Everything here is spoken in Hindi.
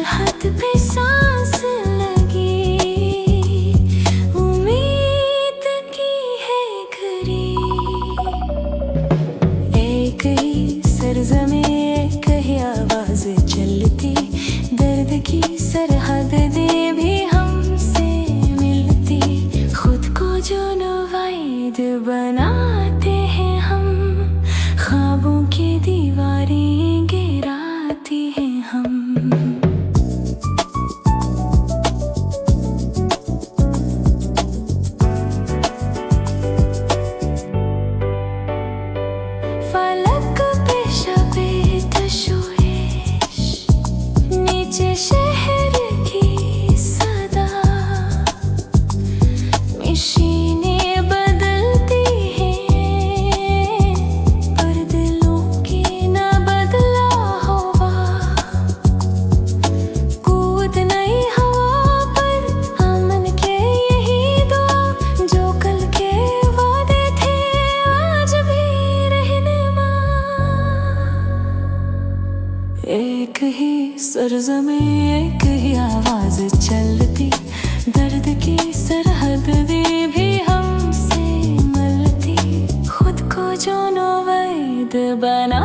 सरहद पे सांस लगी, उम्मीद की है घड़ी। एक ही सरज़मीं, एक ही आवाज़ चलती, दर्द की सरहद दे भी हमसे मिलती। खुद को जो नुवाइद बनाते हैं हम, ख्वाबों की दीवारें गिराती हैं हम। फलक पे शबे तशवीश, नीचे शहर की सदा, मशीनें बदलती हैं पर दिलों की न बदला हुआ। कूद नई हवा पर अमन के यही दुआ, जो कल के वादे थे आज भी रहनुमा। एक ही सरज़मीं, एक ही आवाज़ चलती, दर्द की सरहद दे भी हमसे मिलती। खुद को जो नुवाइद बना